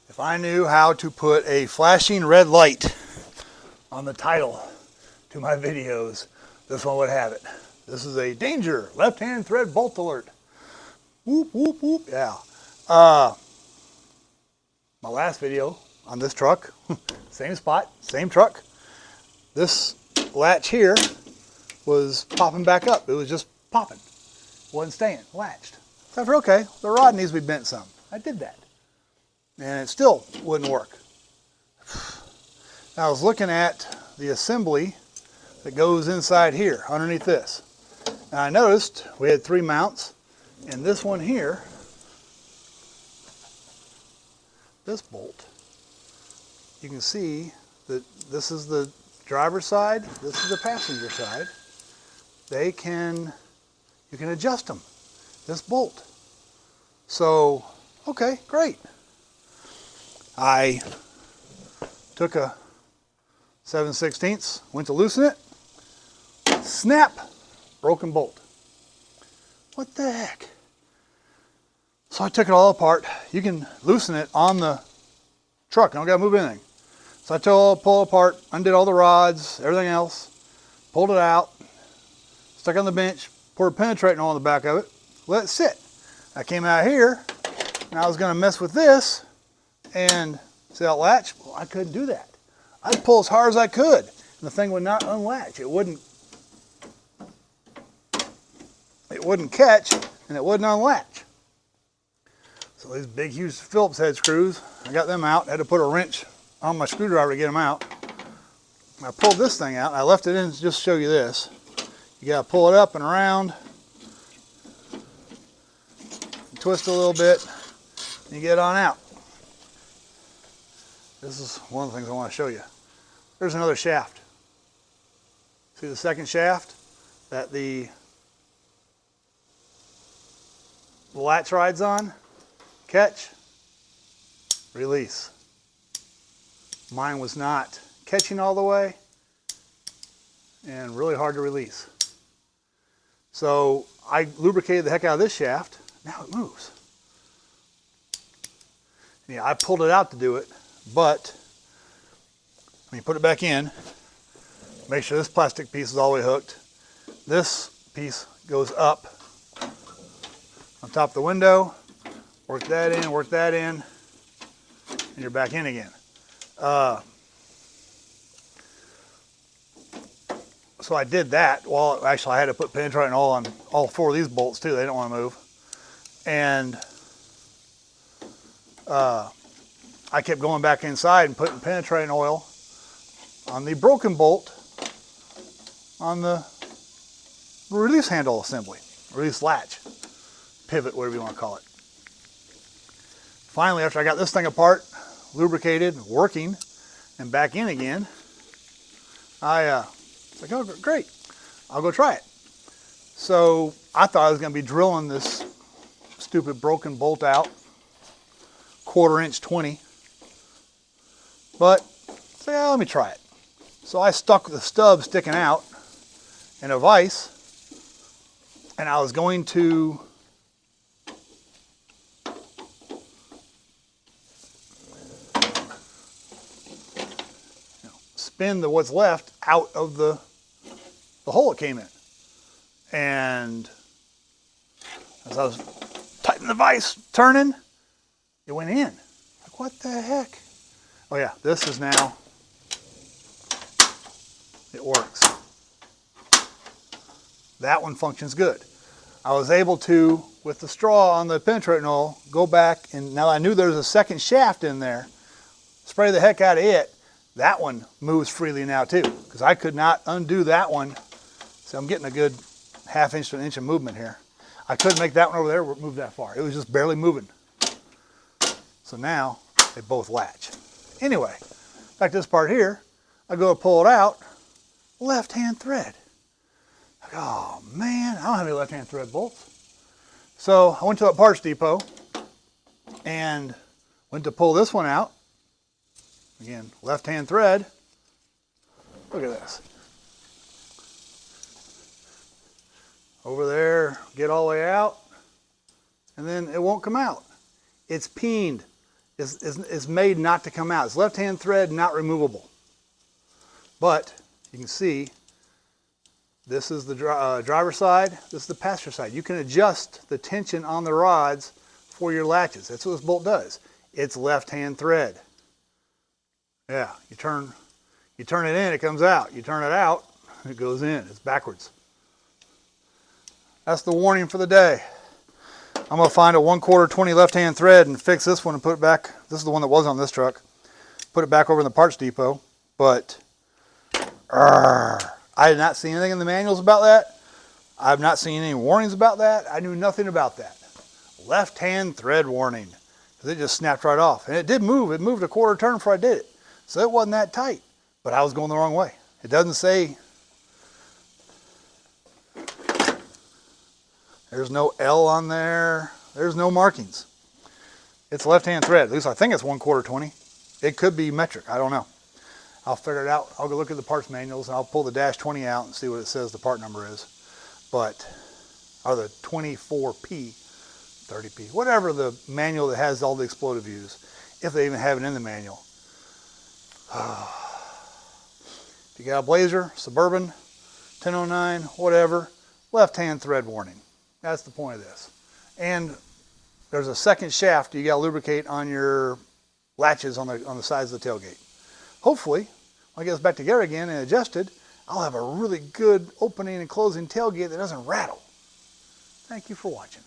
If I knew how to put a flashing red light on the title to my videos, this one would have it. This is a danger, left-hand thread bolt alert. Whoop, whoop, whoop, yeah. My last video on this truck, same spot, same truck. This latch here was popping back up. It was just popping. Wasn't staying, latched. So I thought, okay, the rod needs to be bent some. I did that. And it still wouldn't work. Now I was looking at the assembly that goes inside here, underneath this. And I noticed we had 3 mounts, and this one here, this bolt, you can see that this is the driver's side, this is the passenger side. You can adjust them, this bolt. So, okay, great. I took a 7/16, went to loosen it, snap, broken bolt. What the heck? So I took it all apart. You can loosen it on the truck. I don't gotta move anything. So I pulled it apart, undid all the rods, everything else, pulled it out, stuck it on the bench, poured penetrating oil on the back of it, let it sit. I came out here, and I was gonna mess with this, and see that latch? Well, I couldn't do that. I'd pull as hard as I could, and the thing would not unlatch. It wouldn't catch, and it wouldn't unlatch. So these big, huge Phillips head screws, I got them out. I had to put a wrench on my screwdriver to get them out. I pulled this thing out. I left it in just to show you this. You got to pull it up and around, twist a little bit, and you get it on out. This is one of the things I want to show you. There's another shaft. See the second shaft that the latch rides on? Catch, release. Mine was not catching all the way and really hard to release. So I lubricated the heck out of this shaft. Now it moves. Yeah, I pulled it out to do it, but when you put it back in, make sure this plastic piece is all the way hooked. This piece goes up on top of the window. Work that in, and you're back in again. So I did that. Well, actually I had to put penetrating oil on all 4 of these bolts too. They don't want to move. And I kept going back inside and putting penetrating oil on the broken bolt on the release handle assembly, release latch, pivot, whatever you want to call it. Finally, after I got this thing apart, lubricated, working, and back in again, I was like, oh, great, I'll go try it. So I thought I was going to be drilling this stupid broken bolt out, 1/4 inch 20, but so yeah, let me try it. So I stuck the stub sticking out in a vise, and I was going to spin what's left out of the hole it came in. And as I was tightening the vise, turning, it went in. Like, what the heck? Oh yeah, this is now, it works. That one functions good. I was able to, with the straw on the penetrating oil, go back, and now I knew there was a second shaft in there, spray the heck out of it. That one moves freely now too, because I could not undo that one. So I'm getting a good 1/2 inch to 1 inch of movement here. I couldn't make that one over there move that far. It was just barely moving. So now they both latch. Anyway, back to this part here, I go to pull it out, left-hand thread. Like, oh man, I don't have any left-hand thread bolts. So I went to a parts depot and went to pull this one out. Again, left-hand thread. Look at this. Over there, get all the way out, and then it won't come out. It's peened. is made not to come out. It's left-hand thread, not removable. But you can see this is the driver's side, this is the passenger side. You can adjust the tension on the rods for your latches. That's what this bolt does. It's left-hand thread. Yeah, you turn it in, it comes out. You turn it out, it goes in. It's backwards. That's the warning for the day. I'm going to find a 1/4 20 left-hand thread and fix this one and put it back. This is the one that was on this truck. Put it back over in the parts depot. But I did not see anything in the manuals about that. I've not seen any warnings about that. I knew nothing about that. Left-hand thread warning. It just snapped right off. And it did move. It moved a 1/4 turn before I did it. So it wasn't that tight. But I was going the wrong way. It doesn't say... There's no L on there. There's no markings. It's left-hand thread. At least I think it's 1/4 20. It could be metric. I don't know. I'll figure it out. I'll go look at the parts manuals and I'll pull the -20 out and see what it says the part number is. But, or the 24P, 30P, whatever the manual that has all the explosive use, if they even have it in the manual. If you got a Blazer, Suburban, 1009, whatever, left-hand thread warning. That's the point of this. And there's a second shaft you got to lubricate on your latches on the sides of the tailgate. Hopefully, when I get this back together again and adjusted, I'll have a really good opening and closing tailgate that doesn't rattle. Thank you for watching.